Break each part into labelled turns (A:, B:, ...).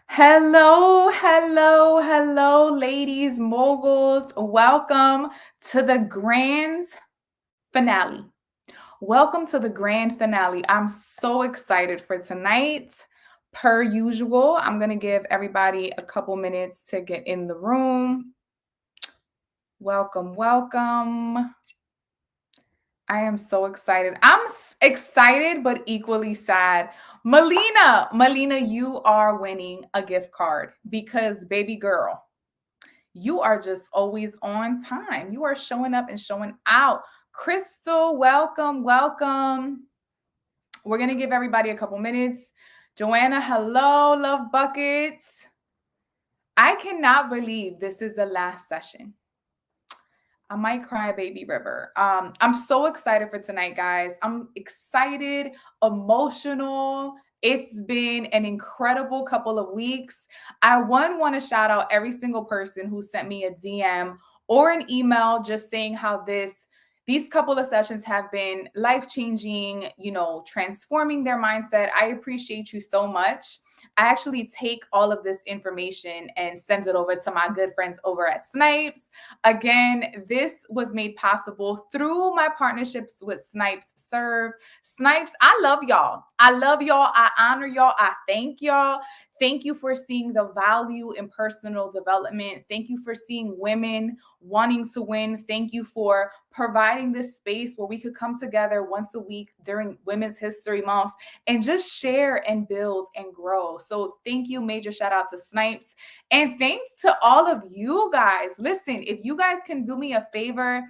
A: Hello, hello, hello, ladies, moguls. Welcome to the grand finale. Welcome to the grand finale. I'm so excited for tonight. Per usual, I'm going to give everybody a couple minutes to get in the room. Welcome, welcome. I am so excited. I'm excited, but equally sad. Melina, you are winning a gift card because, baby girl, you are just always on time. You are showing up and showing out. Crystal, welcome, welcome. We're going to give everybody a couple minutes. Joanna, hello, love buckets. I cannot believe this is the last session. I might cry, baby river. I'm so excited for tonight, guys. I'm excited, emotional. It's been an incredible couple of weeks. I want to shout out every single person who sent me a DM or an email just saying how these couple of sessions have been life-changing, transforming their mindset. I appreciate you so much. I actually take all of this information and send it over to my good friends over at SNIPES. Again, this was made possible through my partnerships with Snipes Serve. Snipes, I love y'all. I love y'all. I honor y'all. I thank y'all. Thank you for seeing the value in personal development. Thank you for seeing women wanting to win. Thank you for providing this space where we could come together once a week during Women's History Month and just share and build and grow. So thank you. Major shout out to Snipes. And thanks to all of you guys. Listen, if you guys can do me a favor,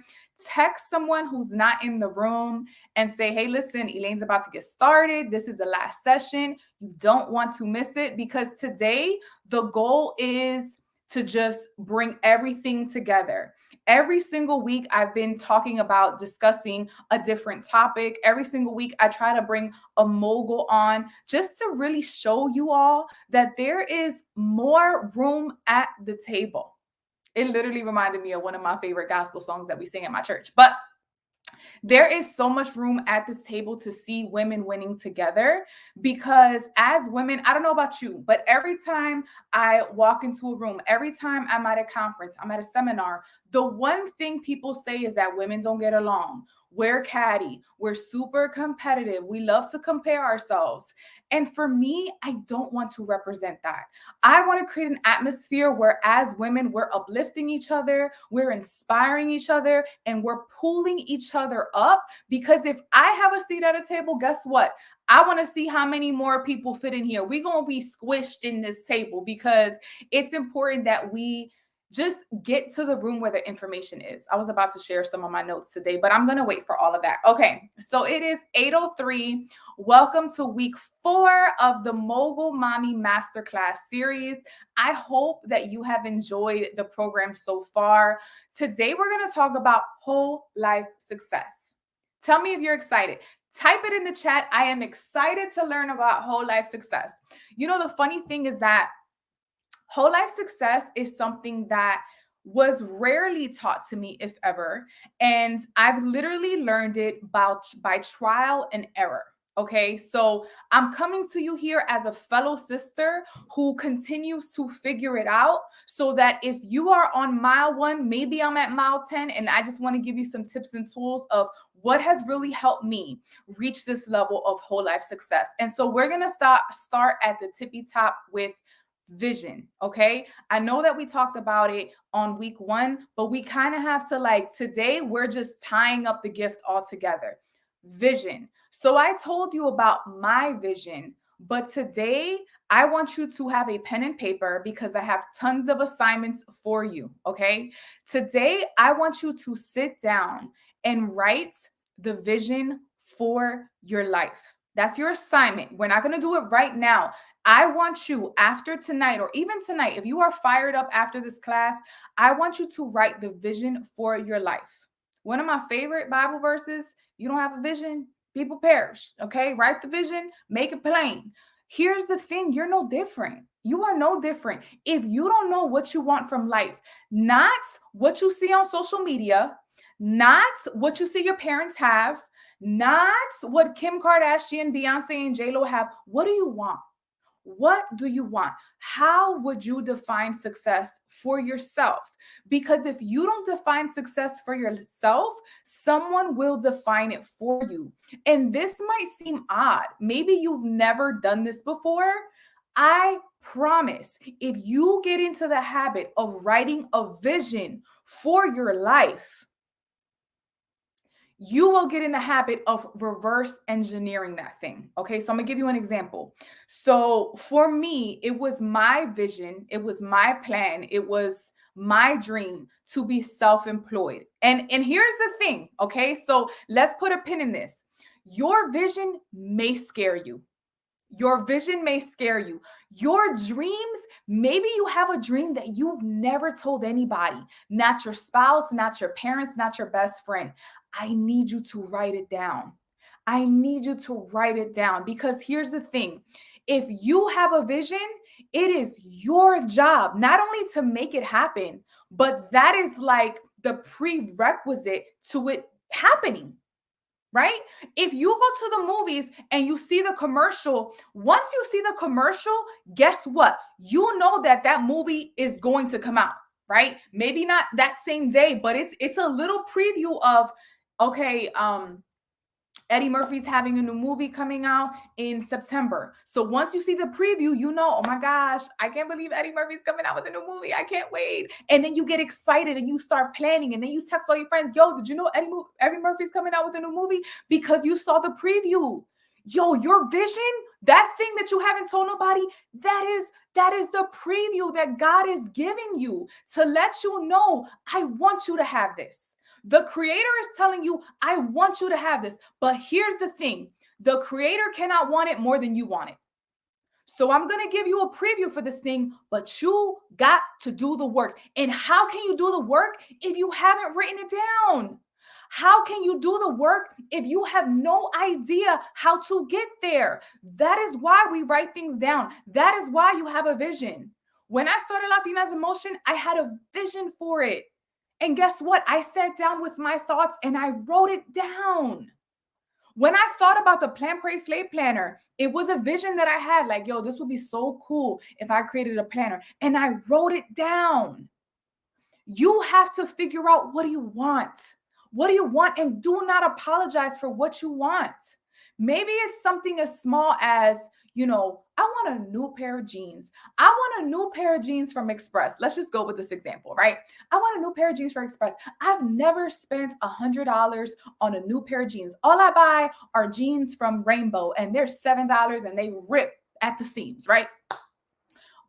A: text someone who's not in the room and say, hey, listen, Elaine's about to get started. This is the last session. You don't want to miss it because today the goal is to just bring everything together. Every single week, I've been talking about discussing a different topic. Every single week, I try to bring a mogul on just to really show you all that there is more room at the table. It literally reminded me of one of my favorite gospel songs that we sing at my church. But there is so much room at this table to see women winning together because as women, I don't know about you, but every time I walk into a room, every time I'm at a conference, I'm at a seminar, the one thing people say is that women don't get along. We're catty. We're super competitive. We love to compare ourselves. And for me, I don't want to represent that. I want to create an atmosphere where as women, we're uplifting each other, we're inspiring each other, and we're pulling each other up. Because if I have a seat at a table, guess what? I want to see how many more people fit in here. We're going to be squished in this table because it's important that we just get to the room where the information is. I was about to share some of my notes today, but I'm going to wait for all of that. Okay, so it is 8:03. Welcome to week 4 of the Mogul Mami Masterclass series. I hope that you have enjoyed the program so far. Today, we're going to talk about whole life success. Tell me if you're excited. Type it in the chat. I am excited to learn about whole life success. You know, the funny thing is that whole life success is something that was rarely taught to me, if ever. And I've literally learned it by trial and error. Okay, so I'm coming to you here as a fellow sister who continues to figure it out so that if you are on mile 1, maybe I'm at mile 10, and I just want to give you some tips and tools of what has really helped me reach this level of whole life success. And so we're going to start at the tippy top with vision. Okay, I know that we talked about it on week 1, but we kind of have to today we're just tying up the gift all together. Vision. So I told you about my vision, but today I want you to have a pen and paper because I have tons of assignments for you. Okay, today I want you to sit down and write the vision for your life. That's your assignment. We're not going to do it right now. I want you after tonight, or even tonight, if you are fired up after this class, I want you to write the vision for your life. One of my favorite Bible verses, you don't have a vision, people perish. Okay, write the vision, make it plain. Here's the thing, you're no different. You are no different. If you don't know what you want from life, not what you see on social media, not what you see your parents have, not what Kim Kardashian, Beyonce, and J-Lo have, what do you want? What do you want? How would you define success for yourself? Because if you don't define success for yourself, someone will define it for you. And this might seem odd. Maybe you've never done this before. I promise, if you get into the habit of writing a vision for your life, you will get in the habit of reverse engineering that thing. Okay, so I'm gonna give you an example. So for me, it was my vision, it was my plan, it was my dream to be self-employed. And here's the thing, okay? So let's put a pin in this. Your vision may scare you. Your vision may scare you. Your dreams, maybe you have a dream that you've never told anybody, not your spouse, not your parents, not your best friend. I need you to write it down. I need you to write it down because here's the thing. If you have a vision, it is your job not only to make it happen, but that is like the prerequisite to it happening, right? If you go to the movies and you see the commercial, once you see the commercial, guess what? You know that that movie is going to come out, right? Maybe not that same day, but it's a little preview of, okay, Eddie Murphy's having a new movie coming out in September. So once you see the preview, you know, oh my gosh, I can't believe Eddie Murphy's coming out with a new movie. I can't wait. And then you get excited and you start planning. And then you text all your friends, yo, did you know Eddie Murphy's coming out with a new movie? Because you saw the preview. Yo, your vision, that thing that you haven't told nobody, that is the preview that God is giving you to let you know, I want you to have this. The creator is telling you, I want you to have this. But here's the thing. The creator cannot want it more than you want it. So I'm going to give you a preview for this thing, but you got to do the work. And how can you do the work if you haven't written it down? How can you do the work if you have no idea how to get there? That is why we write things down. That is why you have a vision. When I started Latinas in Motion, I had a vision for it. And guess what? I sat down with my thoughts and I wrote it down. When I thought about the Plan Pray Slave Planner, it was a vision that I had like, yo, this would be so cool if I created a planner. And I wrote it down. You have to figure out, what do you want? What do you want? And do not apologize for what you want. Maybe it's something as small as, you know, I want a new pair of jeans. I want a new pair of jeans from Express. Let's just go with this example, right? I want a new pair of jeans from Express. I've never spent $100 on a new pair of jeans. All I buy are jeans from Rainbow and they're $7 and they rip at the seams, right?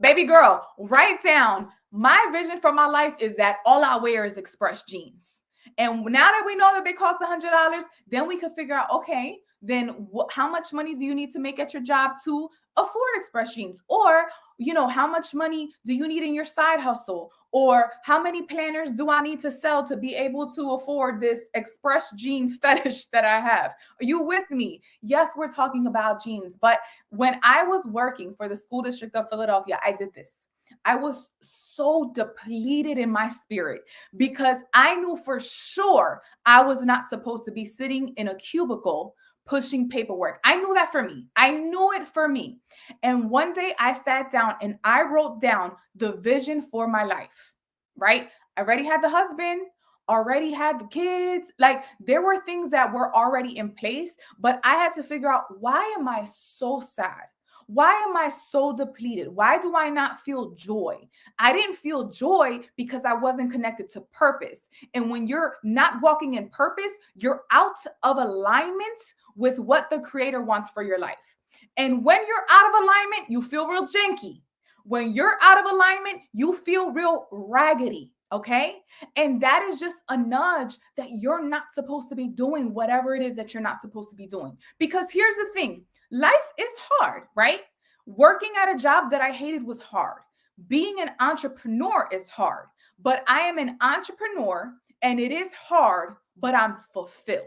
A: Baby girl, write down, my vision for my life is that all I wear is Express jeans. And now that we know that they cost $100, then we can figure out, okay, then how much money do you need to make at your job to afford Express jeans? Or, you know, how much money do you need in your side hustle? Or how many planners do I need to sell to be able to afford this Express jean fetish that I have? Are you with me? Yes, we're talking about jeans. But when I was working for the school district of Philadelphia, I did this. I was so depleted in my spirit because I knew for sure I was not supposed to be sitting in a cubicle pushing paperwork. I knew that for me. I knew it for me. And one day I sat down and I wrote down the vision for my life, right? I already had the husband, already had the kids. Like there were things that were already in place, but I had to figure out, why am I so sad? Why am I so depleted? Why do I not feel joy? I didn't feel joy because I wasn't connected to purpose. And when you're not walking in purpose, you're out of alignment with what the creator wants for your life. And when you're out of alignment, you feel real janky. When you're out of alignment, you feel real raggedy. Okay. And that is just a nudge that you're not supposed to be doing whatever it is that you're not supposed to be doing. Because here's the thing. Life is hard, right? Working at a job that I hated was hard. Being an entrepreneur is hard, but I am an entrepreneur and it is hard, but I'm fulfilled.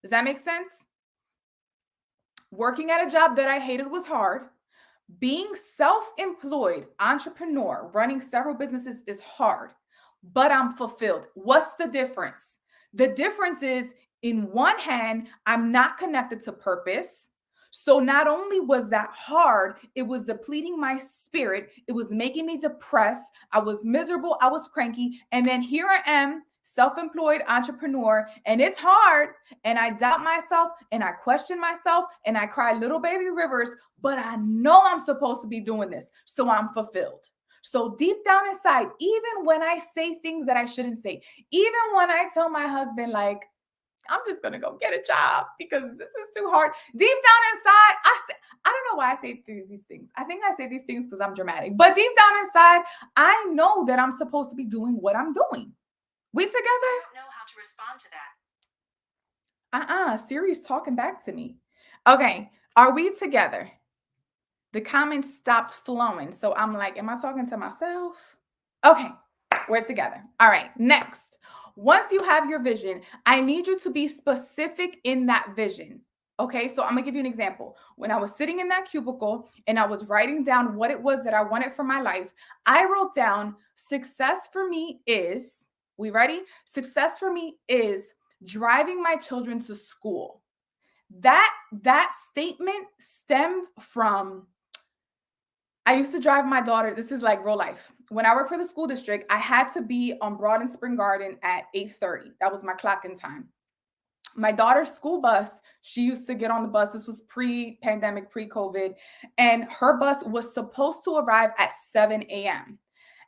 A: Does that make sense? Working at a job that I hated was hard. Being self-employed, entrepreneur, running several businesses is hard, but I'm fulfilled. What's the difference? The difference is, in one hand, I'm not connected to purpose. So not only was that hard, it was depleting my spirit. It was making me depressed. I was miserable. I was cranky. And then here I am, self-employed entrepreneur, and it's hard. And I doubt myself and I question myself and I cry little baby rivers, but I know I'm supposed to be doing this. So I'm fulfilled. So deep down inside, even when I say things that I shouldn't say, even when I tell my husband, like, I'm just gonna go get a job because this is too hard. Deep down inside, I don't know why I say these things. I think I say these things because I'm dramatic. But deep down inside, I know that I'm supposed to be doing what I'm doing. We together?
B: I don't know how to respond to that.
A: Siri's talking back to me. Okay, are we together? The comments stopped flowing. So I'm like, am I talking to myself? Okay, we're together. All right, next. Once you have your vision, I need you to be specific in that vision. Okay, so I'm gonna give you an example. When I was sitting in that cubicle and I was writing down what it was that I wanted for my life, I wrote down success for me is, we ready? Success for me is driving my children to school. That statement stemmed from, I used to drive my daughter. This is like real life. When I worked for the school district, I had to be on Broad and Spring Garden at 8:30. That was my clock-in time. My daughter's school bus, she used to get on the bus. This was pre-pandemic, pre-COVID, and her bus was supposed to arrive at 7 a.m.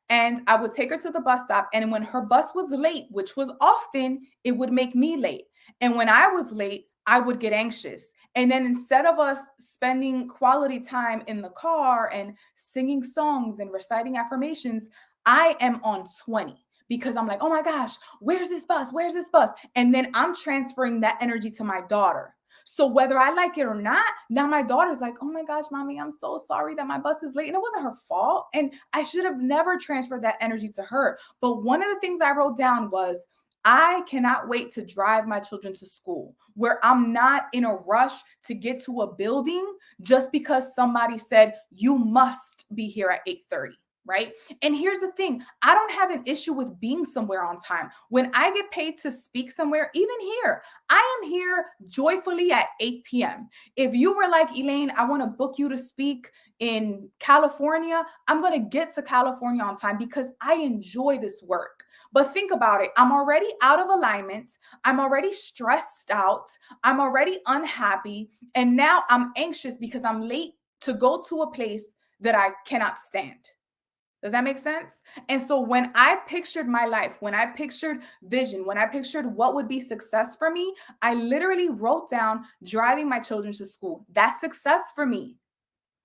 A: And I would take her to the bus stop. And when her bus was late, which was often, it would make me late. And when I was late, I would get anxious. And then instead of us spending quality time in the car and singing songs and reciting affirmations, I am on 20 because I'm like, oh my gosh, where's this bus? Where's this bus? And then I'm transferring that energy to my daughter. So whether I like it or not, now my daughter's like, oh my gosh, mommy, I'm so sorry that my bus is late. And it wasn't her fault. And I should have never transferred that energy to her. But one of the things I wrote down was, I cannot wait to drive my children to school where I'm not in a rush to get to a building just because somebody said you must be here at 8:30. Right. And here's the thing, I don't have an issue with being somewhere on time. When I get paid to speak somewhere, even here, I am here joyfully at 8 p.m. If you were like, Elaine, I want to book you to speak in California, I'm going to get to California on time because I enjoy this work. But think about it. I'm already out of alignment. I'm already stressed out. I'm already unhappy. And now I'm anxious because I'm late to go to a place that I cannot stand. Does that make sense? And so when I pictured my life, when I pictured vision, when I pictured what would be success for me, I literally wrote down driving my children to school. That's success for me.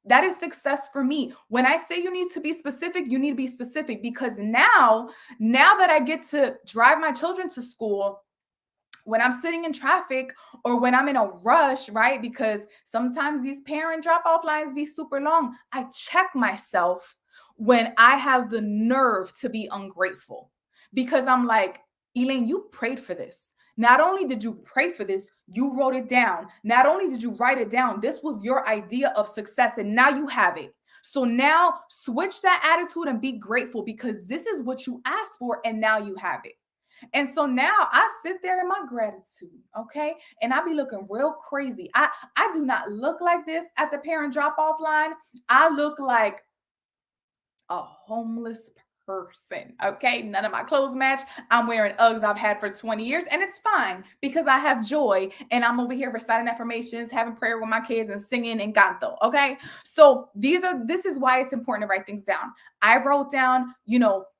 A: That is success for me. When I say you need to be specific, you need to be specific because now that I get to drive my children to school, when I'm sitting in traffic or when I'm in a rush, right? Because sometimes these parent drop-off lines be super long. I check myself when I have the nerve to be ungrateful because I'm like, Elaine, you prayed for this. Not only did you pray for this, you wrote it down. Not only did you write it down, this was your idea of success and now you have it. So now switch that attitude and be grateful because this is what you asked for and now you have it. And so now I sit there in my gratitude, okay? And I be looking real crazy. I do not look like this at the parent drop-off line. I look like a homeless person, okay? None of my clothes match. I'm wearing Uggs I've had for 20 years, and it's fine because I have joy and I'm over here reciting affirmations, having prayer with my kids, and singing in canto, okay? So this is why it's important to write things down. I wrote down,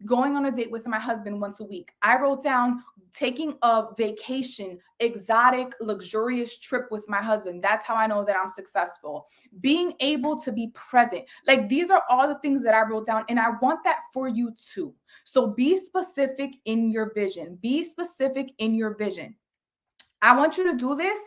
A: going on a date with my husband once a week. I wrote down taking a vacation, exotic, luxurious trip with my husband. That's how I know that I'm successful. Being able to be present. Like these are all the things that I wrote down, and I want that for you too. So be specific in your vision. Be specific in your vision. I want you to do this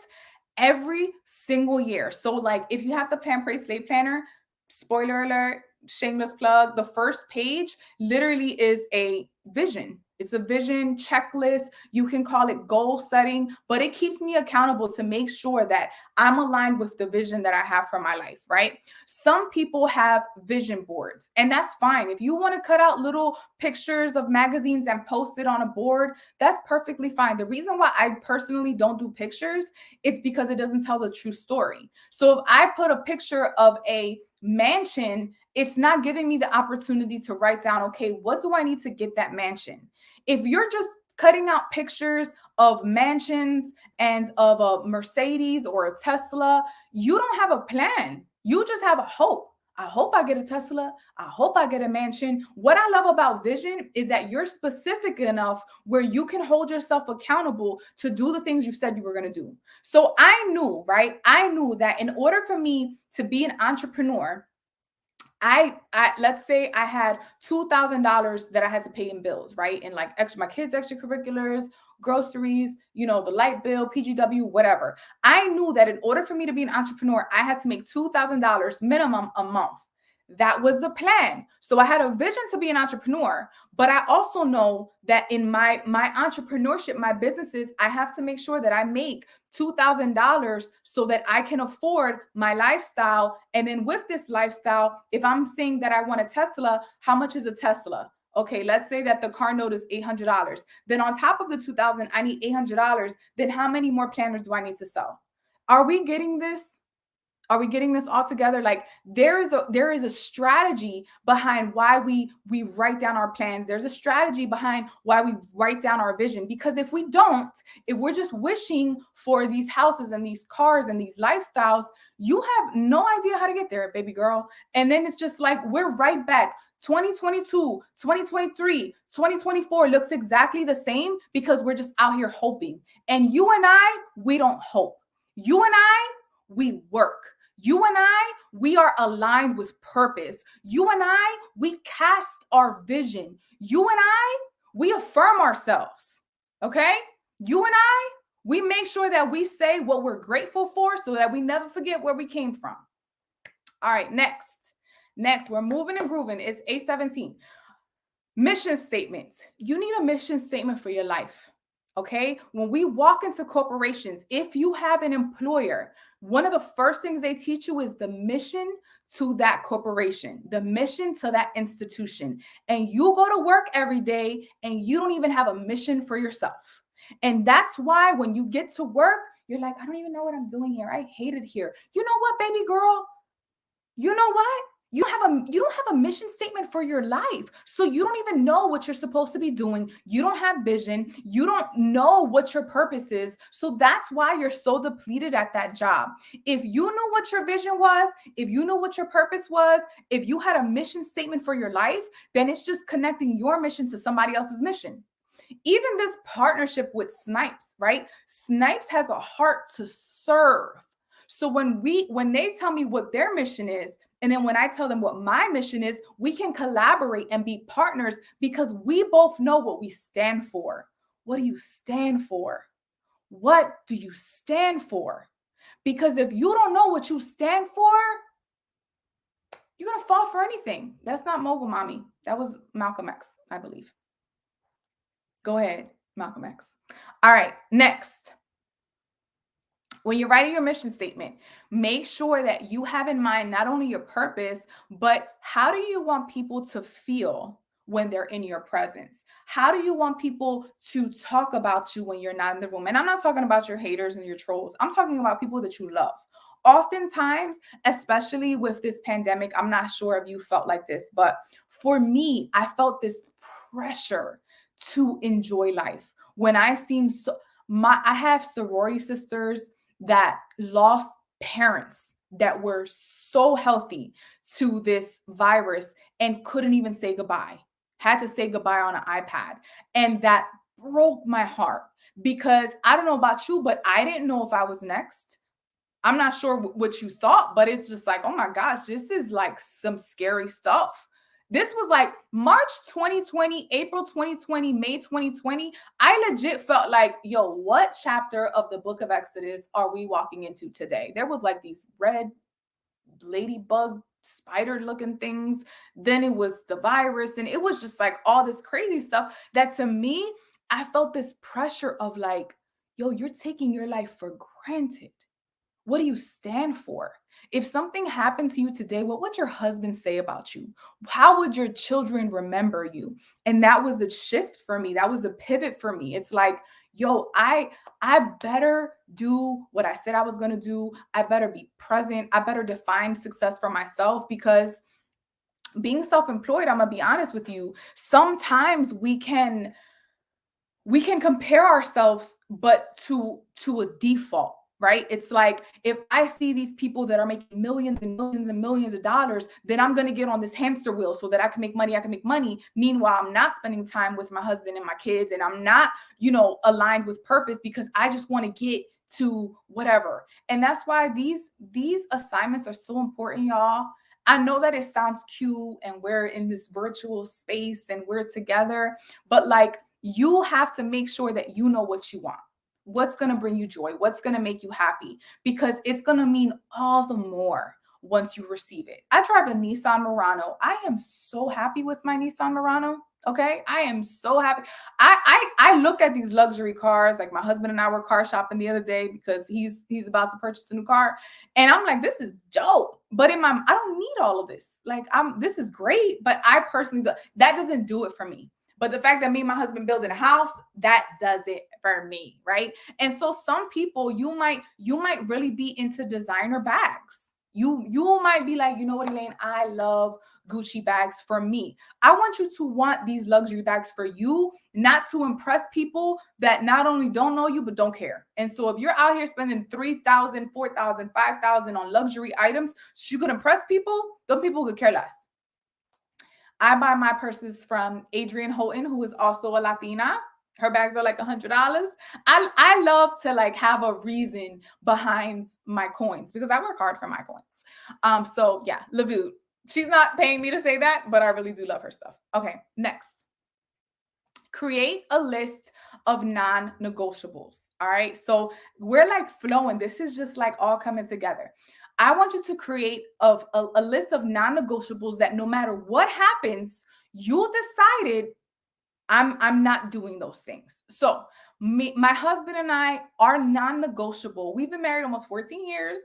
A: every single year. So like if you have the Plan Pray Slave Planner, spoiler alert, shameless plug, the first page literally is a vision. It's a vision checklist. You can call it goal setting, but it keeps me accountable to make sure that I'm aligned with the vision that I have for my life, right? Some people have vision boards, and that's fine. If you want to cut out little pictures of magazines and post it on a board, that's perfectly fine. The reason why I personally don't do pictures, it's because it doesn't tell the true story. So if I put a picture of a mansion, it's not giving me the opportunity to write down, okay, what do I need to get that mansion? If you're just cutting out pictures of mansions and of a Mercedes or a Tesla, you don't have a plan. You just have a hope. I hope I get a Tesla. I hope I get a mansion. What I love about vision is that you're specific enough where you can hold yourself accountable to do the things you said you were going to do. So I knew, right? I knew that in order for me to be an entrepreneur, I let's say I had $2,000 that I had to pay in bills, right? And like extra my kids' extracurriculars, groceries, the light bill, PGW, whatever. I knew that in order for me to be an entrepreneur, I had to make $2,000 minimum a month. That was the plan. So I had a vision to be an entrepreneur, but I also know that in my entrepreneurship, my businesses, I have to make sure that I make $2,000 so that I can afford my lifestyle. And then with this lifestyle, if I'm saying that I want a Tesla, how much is a Tesla? Okay, let's say that the car note is $800. Then on top of the 2,000, I need $800. Then how many more planners do I need to sell? Are we getting this? Are we getting this all together? Like there is a strategy behind why we write down our plans. There's a strategy behind why we write down our vision. Because if we don't, if we're just wishing for these houses and these cars and these lifestyles, you have no idea how to get there, baby girl. And then it's just like we're right back. 2022, 2023, 2024 looks exactly the same because we're just out here hoping. And you and I, we don't hope. You and I, we work. You and I, we are aligned with purpose. You and I, we cast our vision. You and I, we affirm ourselves. Okay? You and I, we make sure that we say what we're grateful for so that we never forget where we came from. All right, next. Next, we're moving and grooving. It's A17. Mission statements. You need a mission statement for your life. Okay. When we walk into corporations, if you have an employer, one of the first things they teach you is the mission to that corporation, the mission to that institution. And you go to work every day and you don't even have a mission for yourself. And that's why when you get to work, you're like, I don't even know what I'm doing here. I hate it here. You know what, baby girl? You know what? You don't have a mission statement for your life. So you don't even know what you're supposed to be doing. You don't have vision. You don't know what your purpose is. So that's why you're so depleted at that job. If you knew what your vision was, if you knew what your purpose was, if you had a mission statement for your life, then it's just connecting your mission to somebody else's mission. Even this partnership with SNIPES, right? SNIPES has a heart to serve. So when they tell me what their mission is, and then when I tell them what my mission is, we can collaborate and be partners because we both know what we stand for. What do you stand for? What do you stand for? Because if you don't know what you stand for, you're going to fall for anything. That's not Mogul, Mami. That was Malcolm X, I believe. Go ahead, Malcolm X. All right, next. When you're writing your mission statement, make sure that you have in mind not only your purpose, but how do you want people to feel when they're in your presence? How do you want people to talk about you when you're not in the room? And I'm not talking about your haters and your trolls. I'm talking about people that you love. Oftentimes, especially with this pandemic, I'm not sure if you felt like this, but for me, I felt this pressure to enjoy life. When I seen I have sorority sisters that lost parents that were so healthy to this virus and couldn't even say goodbye, had to say goodbye on an iPad. And that broke my heart because I don't know about you, but I didn't know if I was next. I'm not sure what you thought, but it's just like, oh my gosh, this is like some scary stuff. This was like March 2020, April 2020, May 2020. I legit felt like, yo, what chapter of the book of Exodus are we walking into today? There was like these red ladybug spider looking things. Then it was the virus. And it was just like all this crazy stuff that to me, I felt this pressure of like, yo, you're taking your life for granted. What do you stand for? If something happened to you today, what would your husband say about you? How would your children remember you? And that was a shift for me. That was a pivot for me. It's like, yo, I better do what I said I was going to do. I better be present. I better define success for myself because being self-employed, I'm going to be honest with you, sometimes we can compare ourselves but to a default, right? It's like if I see these people that are making millions and millions and millions of dollars, then I'm going to get on this hamster wheel so that I can make money. Meanwhile, I'm not spending time with my husband and my kids, and I'm not, aligned with purpose because I just want to get to whatever. And that's why these assignments are so important, y'all. I know that it sounds cute and we're in this virtual space and we're together, but like you have to make sure that you know what you want, what's going to bring you joy, what's going to make you happy, because it's going to mean all the more once you receive it. I drive a Nissan Murano. I am so happy with my Nissan Murano. Okay, I am so happy. I look at these luxury cars. Like my husband and I were car shopping the other day because he's about to purchase a new car, and I'm like, this is dope. But I don't need all of this. Like this is great, but I personally that doesn't do it for me. But the fact that me and my husband building a house, that does it for me, right? And so some people you might really be into designer bags. You might be like, you know what, Elaine, I love Gucci bags for me. I want you to want these luxury bags for you, not to impress people that not only don't know you but don't care. And so if you're out here spending 3,000, 4,000, 5,000 on luxury items so you could impress people, those people could care less. I buy my purses from Adrienne Houghton, who is also a Latina. Her bags are like $100. I love to like have a reason behind my coins because I work hard for my coins. So yeah, Lavu. She's not paying me to say that, but I really do love her stuff. Okay, next. Create a list of non-negotiables. All right. So we're like flowing. This is just like all coming together. I want you to create a list of non-negotiables that no matter what happens, you decided I'm not doing those things. So my husband and I are non-negotiable. We've been married almost 14 years.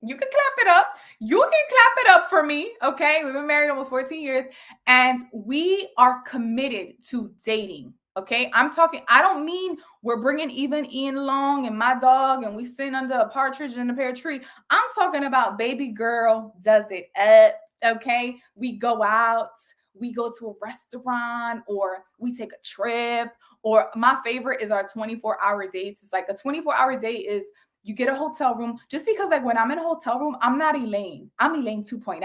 A: You can clap it up. You can clap it up for me. Okay. We've been married almost 14 years and we are committed to dating. Okay. I don't mean we're bringing even Ian along and my dog and we sitting under a partridge in a pear tree. I'm talking about baby girl does it up. Okay. We go out, we go to a restaurant or we take a trip, or my favorite is our 24-hour dates. It's like a 24-hour date is you get a hotel room, just because like when I'm in a hotel room, I'm not Elaine. I'm Elaine 2.0.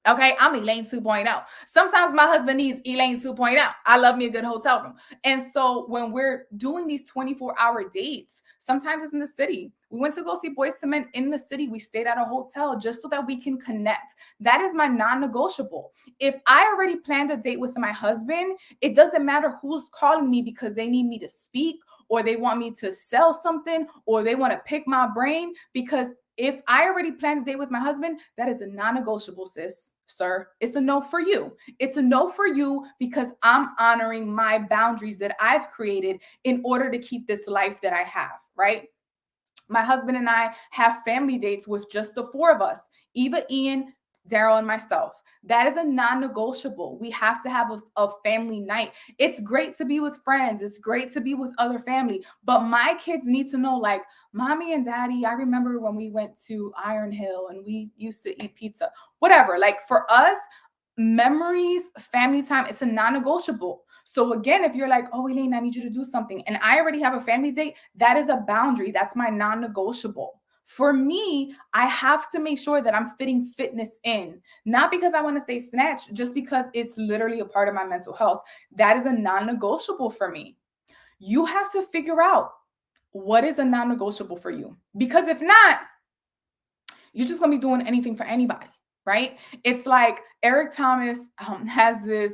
A: Okay, I'm Elaine 2.0. Sometimes my husband needs Elaine 2.0. I love me a good hotel room. And so when we're doing these 24-hour dates, sometimes it's in the city. We went to go see Boys to Men in the city. We stayed at a hotel just so that we can connect. That is my non-negotiable. If I already planned a date with my husband, it doesn't matter who's calling me because they need me to speak or they want me to sell something or they want to pick my brain, because if I already planned a date with my husband, that is a non-negotiable, sis, sir. It's a no for you. It's a no for you because I'm honoring my boundaries that I've created in order to keep this life that I have, right? My husband and I have family dates with just the four of us, Eva, Ian, Daryl, and myself. That is a non-negotiable. We have to have a family night. It's great to be with friends. It's great to be with other family. But my kids need to know, like, mommy and daddy, I remember when we went to Iron Hill and we used to eat pizza, whatever. Like for us, memories, family time, it's a non-negotiable. So again, if you're like, oh, Elaine, I need you to do something, and I already have a family date, that is a boundary. That's my non-negotiable. For me, I have to make sure that I'm fitting fitness in, not because I want to stay snatched, just because it's literally a part of my mental health. That is a non-negotiable for me. You have to figure out what is a non-negotiable for you, because if not, you're just going to be doing anything for anybody, right? It's like Eric Thomas has this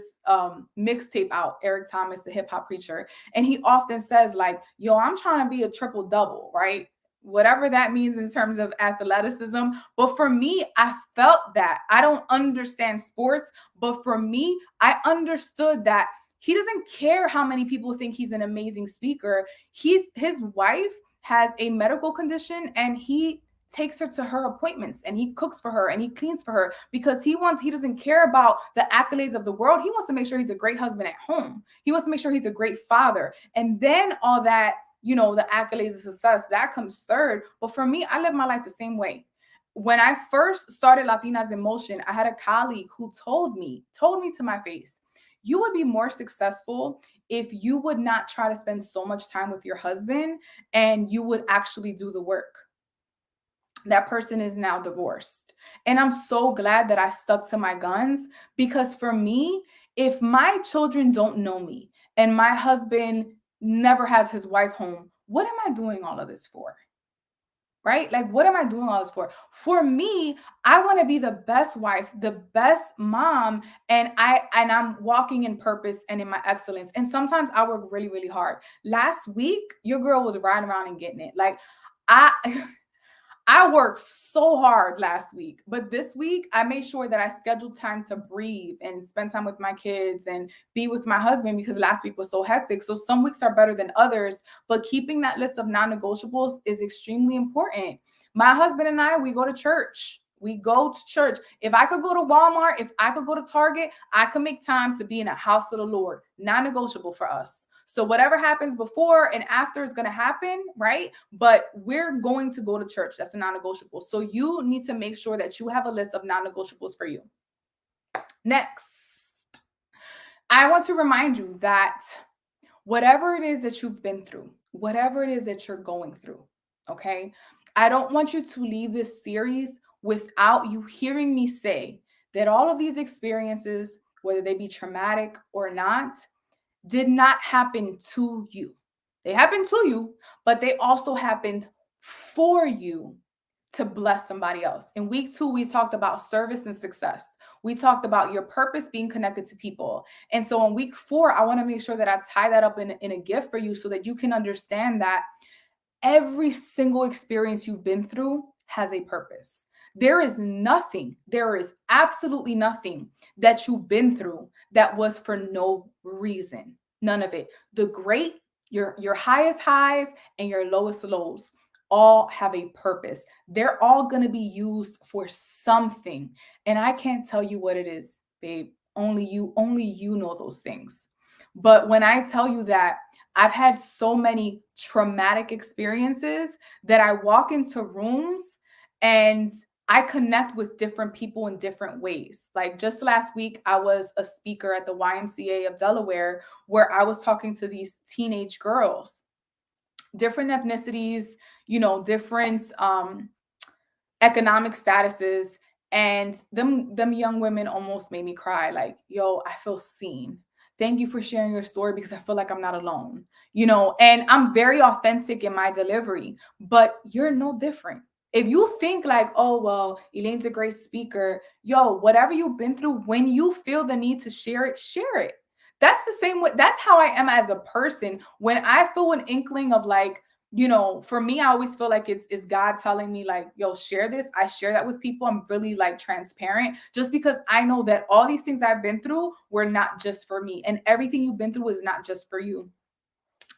A: mixtape out, Eric Thomas, the hip hop preacher. And he often says like, yo, I'm trying to be a triple double, right? whatever that means in terms of athleticism. But for me, I felt that. I don't understand sports, but for me, I understood that he doesn't care how many people think he's an amazing speaker. His wife has a medical condition, and he takes her to her appointments, and he cooks for her and he cleans for her because he doesn't care about the accolades of the world. He wants to make sure he's a great husband at home. He wants to make sure he's a great father. And then all that, the accolades of success, that comes third. But for me, I live my life the same way. When I first started Latinas in Motion, I had a colleague who told me to my face, you would be more successful if you would not try to spend so much time with your husband and you would actually do the work. That person is now divorced. And I'm so glad that I stuck to my guns, because for me, if my children don't know me and my husband never has his wife home, what am I doing all of this for? Right? Like, what am I doing all this for? For me, I want to be the best wife, the best mom, and I'm walking in purpose and in my excellence. And sometimes I work really, really hard. Last week, your girl was riding around and getting it. Like, I I worked so hard last week, but this week I made sure that I scheduled time to breathe and spend time with my kids and be with my husband, because last week was so hectic. So some weeks are better than others, but keeping that list of non-negotiables is extremely important. My husband and I, we go to church. We go to church. If I could go to Walmart, if I could go to Target, I could make time to be in a house of the Lord. Non-negotiable for us. So whatever happens before and after is going to happen, right? But we're going to go to church. That's a non-negotiable. So you need to make sure that you have a list of non-negotiables for you. Next, I want to remind you that whatever it is that you've been through, whatever it is that you're going through, okay? I don't want you to leave this series without you hearing me say that all of these experiences, whether they be traumatic or not, did not happen to you. They happened to you, but they also happened for you to bless somebody else. In week 2, we talked about service and success. We talked about your purpose being connected to people. And so in week 4, I want to make sure that I tie that up in a gift for you so that you can understand that every single experience you've been through has a purpose. There is absolutely nothing that you've been through that was for no reason. None of it. The great, your highest highs and your lowest lows all have a purpose. They're all going to be used for something. And I can't tell you what it is, babe. Only you know those things. But when I tell you that I've had so many traumatic experiences that I walk into rooms and I connect with different people in different ways. Like just last week, I was a speaker at the YMCA of Delaware, where I was talking to these teenage girls, different ethnicities, different economic statuses. And them young women almost made me cry. Like, yo, I feel seen. Thank you for sharing your story, because I feel like I'm not alone. And I'm very authentic in my delivery, but you're no different. If you think like, oh, well, Elaine's a great speaker, yo, whatever you've been through, when you feel the need to share it, share it. That's the same way. That's how I am as a person. When I feel an inkling of like, for me, I always feel like it's God telling me like, yo, share this. I share that with people. I'm really like transparent, just because I know that all these things I've been through were not just for me, and everything you've been through is not just for you.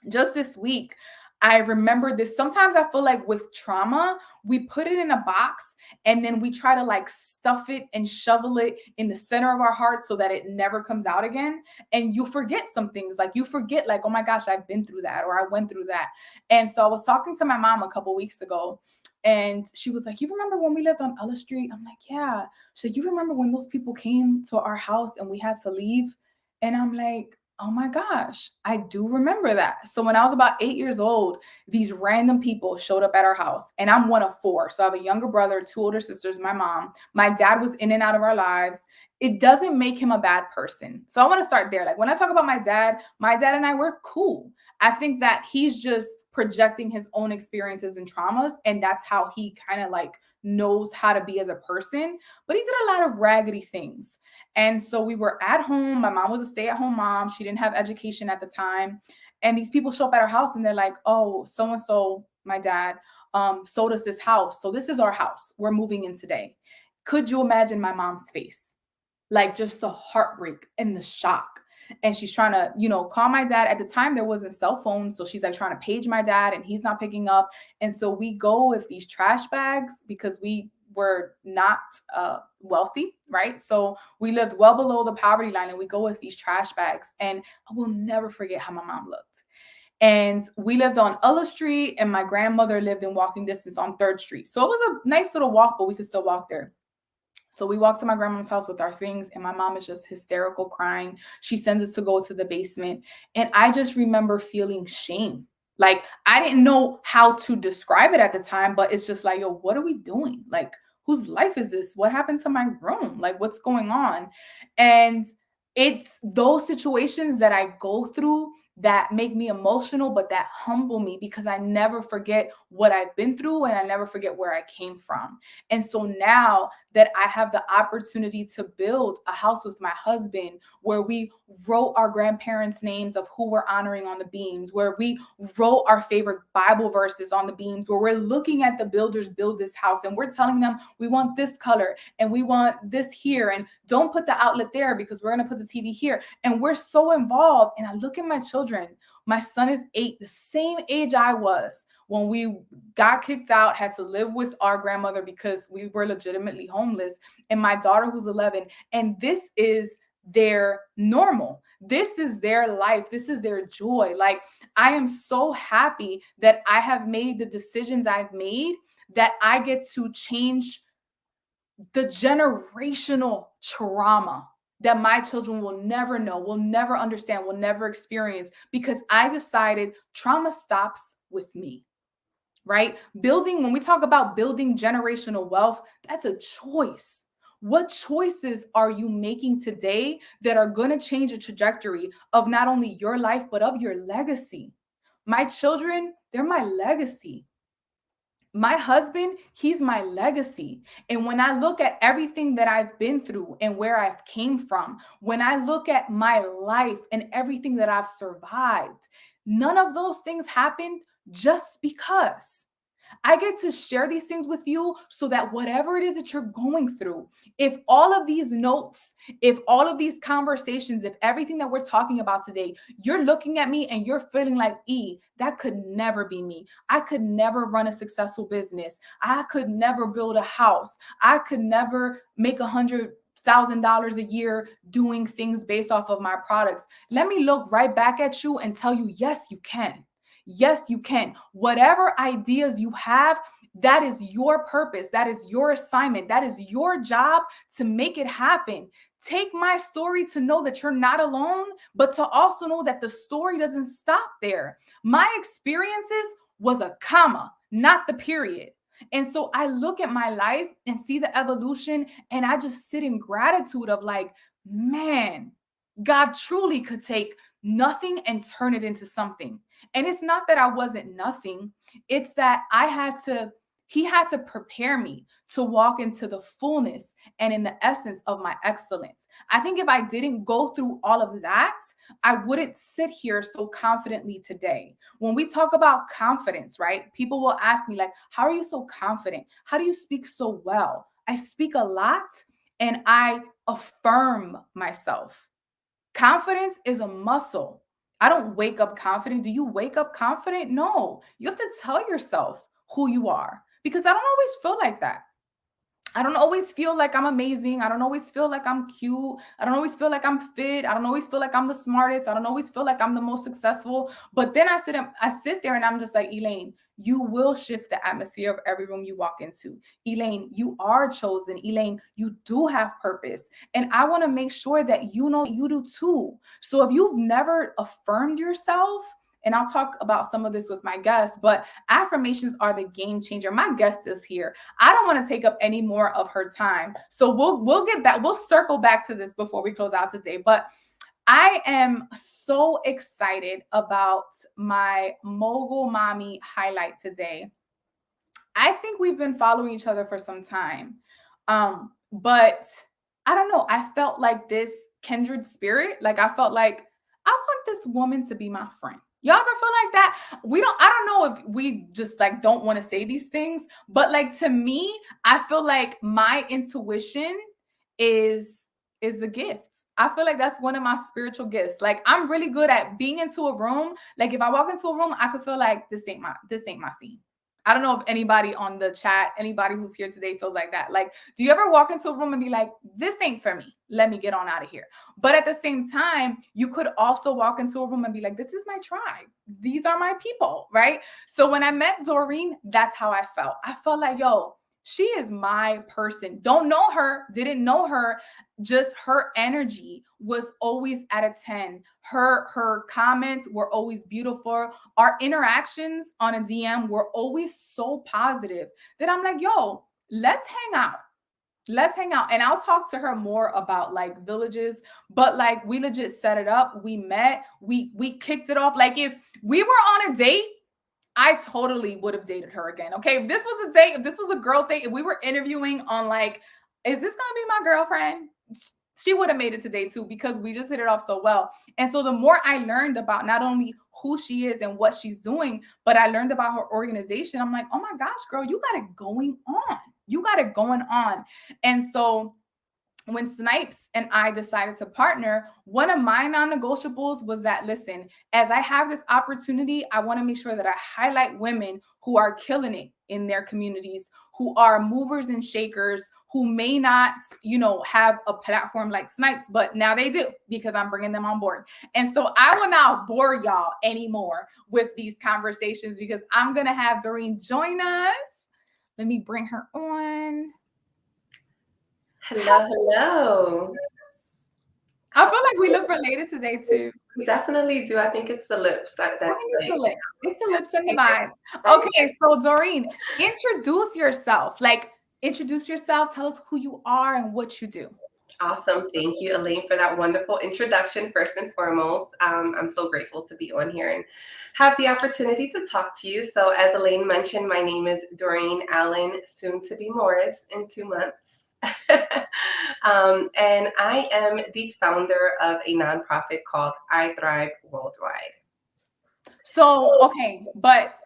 A: Just this week, I remember this. Sometimes I feel like with trauma, we put it in a box and then we try to like stuff it and shovel it in the center of our heart so that it never comes out again. And you forget some things. Like you forget like, oh my gosh, I've been through that, or I went through that. And so I was talking to my mom a couple weeks ago, and she was like, you remember when we lived on Ella Street? I'm like, yeah. She said, you remember when those people came to our house and we had to leave? And I'm like, oh my gosh, I do remember that. So when I was about 8 years old, these random people showed up at our house, and I'm one of 4. So I have a younger brother, 2 older sisters, my mom. My dad was in and out of our lives. It doesn't make him a bad person. So I want to start there. Like when I talk about my dad and I were cool. I think that he's just projecting his own experiences and traumas, and that's how he kind of like knows how to be as a person. But he did a lot of raggedy things. And so we were at home. My mom was a stay-at-home mom. She didn't have education at the time. And these people show up at our house and they're like, oh, so-and-so, my dad, sold us this house. So this is our house. We're moving in today. Could you imagine my mom's face? Like just the heartbreak and the shock. And she's trying to, call my dad. At the time, there wasn't cell phones. So she's like trying to page my dad and he's not picking up. And so we go with these trash bags because we were not wealthy, right? So we lived well below the poverty line and we go with these trash bags. And I will never forget how my mom looked. And we lived on Ulla Street and my grandmother lived in walking distance on 3rd Street. So it was a nice little walk, but we could still walk there. So we walk to my grandma's house with our things, and my mom is just hysterical crying. She sends us to go to the basement. And I just remember feeling shame. Like I didn't know how to describe it at the time, but it's just like, yo, what are we doing? Like, whose life is this? What happened to my room? Like, what's going on? And it's those situations that I go through that make me emotional, but that humble me because I never forget what I've been through and I never forget where I came from. And so now that I have the opportunity to build a house with my husband, where we wrote our grandparents' names of who we're honoring on the beams, where we wrote our favorite Bible verses on the beams, where we're looking at the builders build this house and we're telling them we want this color and we want this here and don't put the outlet there because we're going to put the TV here. And we're so involved. And I look at my children. My son is 8, the same age I was when we got kicked out, had to live with our grandmother because we were legitimately homeless, and my daughter who's 11. And this is their normal. This is their life. This is their joy. Like, I am so happy that I have made the decisions I've made, that I get to change the generational trauma that my children will never know, will never understand, will never experience, because I decided trauma stops with me, right? When we talk about building generational wealth, that's a choice. What choices are you making today that are going to change the trajectory of not only your life, but of your legacy? My children, they're my legacy. My husband, he's my legacy. And when I look at everything that I've been through and where I've came from, when I look at my life and everything that I've survived, none of those things happened just because. I get to share these things with you so that whatever it is that you're going through, if all of these notes, if all of these conversations, if everything that we're talking about today, you're looking at me and you're feeling like, that could never be me. I could never run a successful business. I could never build a house. I could never make $100,000 a year doing things based off of my products. Let me look right back at you and tell you, yes, you can. Yes, you can. Whatever ideas you have, that is your purpose. That is your assignment. That is your job to make it happen. Take my story to know that you're not alone, but to also know that the story doesn't stop there. My experiences was a comma, not the period. And so I look at my life and see the evolution, and I just sit in gratitude of like, man, God truly could take nothing and turn it into something. And it's not that I wasn't nothing, it's that he had to prepare me to walk into the fullness and in the essence of my excellence. I think if I didn't go through all of that, I wouldn't sit here so confidently today. When we talk about confidence, right? People will ask me, like, how are you so confident? How do you speak so well? I speak a lot and I affirm myself. Confidence is a muscle. I don't wake up confident. Do you wake up confident? No. You have to tell yourself who you are, because I don't always feel like that. I don't always feel like I'm amazing. I don't always feel like I'm cute. I don't always feel like I'm fit. I don't always feel like I'm the smartest. I don't always feel like I'm the most successful. But then I sit there and I'm just like, Elaine, you will shift the atmosphere of every room you walk into. Elaine, you are chosen. Elaine, you do have purpose. And I want to make sure that you know you do too. So if you've never affirmed yourself, and I'll talk about some of this with my guests, but affirmations are the game changer. My guest is here. I don't want to take up any more of her time. So we'll get back, we'll circle back to this before we close out today. But I am so excited about my Mogul Mami highlight today. I think we've been following each other for some time. But I don't know. I felt like this kindred spirit. Like I felt like I want this woman to be my friend. Y'all ever feel like that? I don't know if we just like don't want to say these things, but like to me, I feel like my intuition is is a gift. I feel like that's one of my spiritual gifts. Like I'm really good at being into a room. Like if I walk into a room, I could feel like this ain't my scene. I don't know if anybody on the chat, anybody who's here today feels like that. Like, do you ever walk into a room and be like, this ain't for me? Let me get on out of here. But at the same time, you could also walk into a room and be like, this is my tribe. These are my people, right? So when I met Doreen, that's how I felt. I felt like, yo, she is my person. Don't know her, didn't know her. Just her energy was always at a 10. Her comments were always beautiful. Our interactions on a DM were always so positive that I'm like, yo, let's hang out. Let's hang out. And I'll talk to her more about like villages, but like we legit set it up. We met, we kicked it off. Like if we were on a date, I totally would have dated her again. Okay. If this was a date, if this was a girl date, if we were interviewing on like, is this gonna be my girlfriend? She would have made it to day two because we just hit it off so well. And so the more I learned about not only who she is and what she's doing, but I learned about her organization, I'm like, oh my gosh, girl, you got it going on. You got it going on. And so when Snipes and I decided to partner, one of my non negotiables was that, listen, as I have this opportunity, I want to make sure that I highlight women who are killing it in their communities, who are movers and shakers, who may not, have a platform like Snipes, but now they do because I'm bringing them on board. And so I will not bore y'all anymore with these conversations because I'm going to have Doreen join us. Let me bring her on.
C: Hello, hello.
A: I feel like we look related today too.
C: We definitely do. I think it's the lips
A: I
C: that's
A: think it's the
C: like,
A: lips. It's the lips and the vibes.
C: right?
A: Okay, so Doreen, introduce yourself. Like, introduce yourself. Tell us who you are and what you do.
C: Awesome. Thank you, Elaine, for that wonderful introduction, first and foremost. I'm so grateful to be on here and have the opportunity to talk to you. So, as Elaine mentioned, my name is Doreen Allen, soon to be Morris in 2 months. And I am the founder of a nonprofit called I Thrive Worldwide.
A: So, okay, but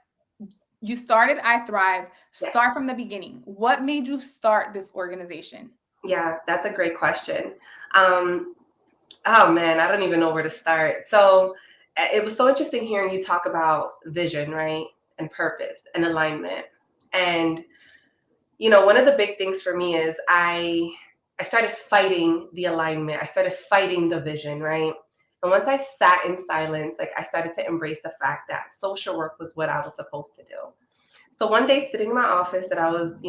A: you started I Thrive.
C: Yes.
A: Start from the beginning. What made you start this organization?
C: Yeah, that's a great question. Um, Oh man, I don't even know where to start. So it was so interesting hearing you talk about vision, right? And purpose and alignment. And one of the big things for me is I started fighting the alignment. I started fighting the vision, right? And once I sat in silence, like I started to embrace the fact that social work was what I was supposed to do. So one day, sitting in my office, that I was,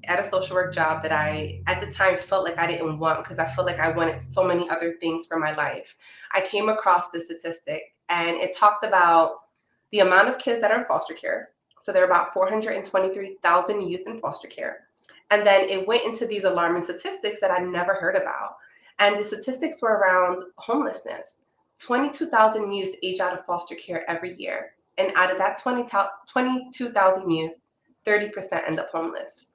C: at a social work job that I, at the time, felt like I didn't want because I felt like I wanted so many other things for my life. I came across this statistic, and it talked about the amount of kids that are in foster care. So there are about 423,000 youth in foster care. And then it went into these alarming statistics that I never heard about. And the statistics were around homelessness. 22,000 youth age out of foster care every year. And out of that 22,000 youth, 30% end up homeless.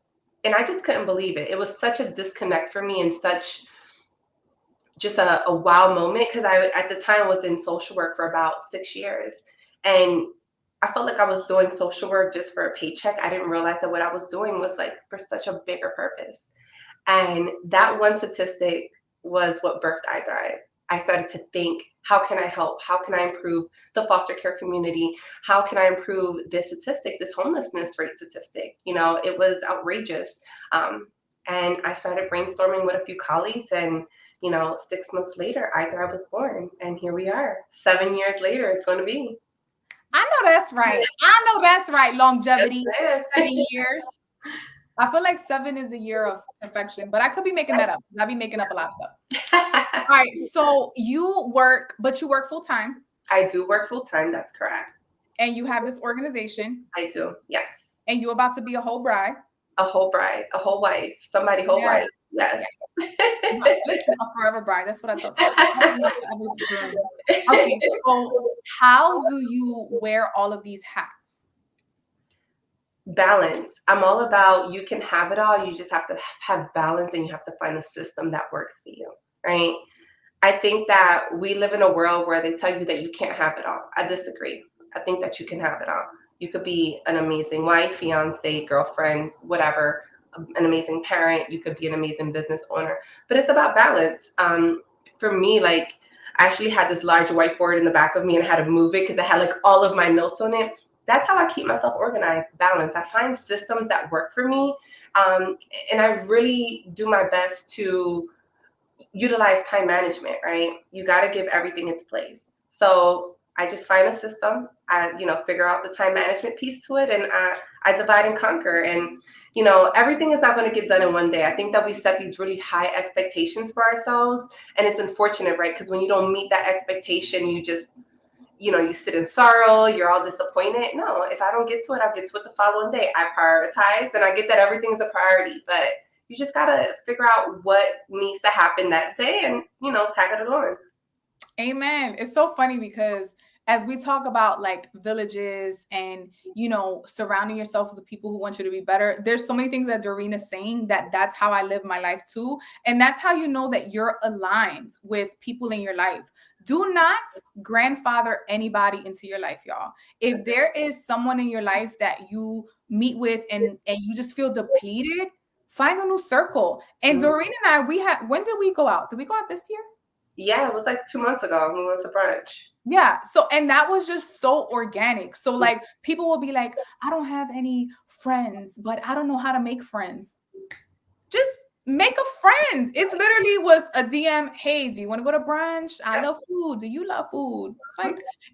C: And I just couldn't believe it. It was such a disconnect for me and such just a wow moment because I, at the time, was in social work for about 6 years. And I felt like I was doing social work just for a paycheck. I didn't realize that what I was doing was like for such a bigger purpose. And that one statistic was what birthed I Thrive. I started to think, how can I help? How can I improve the foster care community? How can I improve this statistic, this homelessness rate statistic? It was outrageous. Um, and I started brainstorming with a few colleagues, and 6 months later, I Thrive was born, and here we are. 7 years later, it's going to be.
A: I know that's right. I know that's right. Longevity,
C: Yes,
A: 7 years. I feel like 7 is the year of perfection, but I could be making that up. I'll be making up a lot of stuff. All right. So you work, but you work full time
C: I do work full time. That's correct.
A: and you have this organization
C: I do. Yes.
A: and you're about to be a whole bride.
C: A whole bride, a whole wife, somebody whole
A: Yes.
C: wife. Yes.
A: Listen, a forever bride. That's what I tell you. Okay, so how do you wear all of these hats?
C: Balance. I'm all about you can have it all. You just have to have balance and you have to find a system that works for you. Right. I think that we live in a world where they tell you that you can't have it all. I disagree. I think that you can have it all. You could be an amazing wife, fiance, girlfriend, whatever, an amazing parent. You could be an amazing business owner. But it's about balance. For me, like, I actually had this large whiteboard in the back of me and I had to move it because I had like all of my notes on it. That's how I keep myself organized, balanced. I find systems that work for me. Um, and I really do my best to utilize time management, right? You got to give everything its place. So I just find a system. I, figure out the time management piece to it, and I divide and conquer. And everything is not going to get done in one day. I think that we set these really high expectations for ourselves, and it's unfortunate, right? Because when you don't meet that expectation, you just you sit in sorrow, you're all disappointed. No, if I don't get to it, I'll get to it the following day. I prioritize and I get that everything is a priority, but you just gotta figure out what needs to happen that day and, tag it along.
A: Amen. It's so funny because as we talk about like villages and surrounding yourself with the people who want you to be better, there's so many things that Doreen's saying that's how I live my life too. And that's how you know that you're aligned with people in your life. Do not grandfather anybody into your life, y'all. If there is someone in your life that you meet with and you just feel depleted, find a new circle. And Doreen and I, when did we go out? Did we go out this year?
C: Yeah, it was like 2 months ago. We went to brunch.
A: Yeah. So, and that was just so organic. So, like, people will be like, I don't have any friends, but I don't know how to make friends. Just make a friend. It literally was a DM. Hey, do you want to go to brunch? I love food. Do you love food?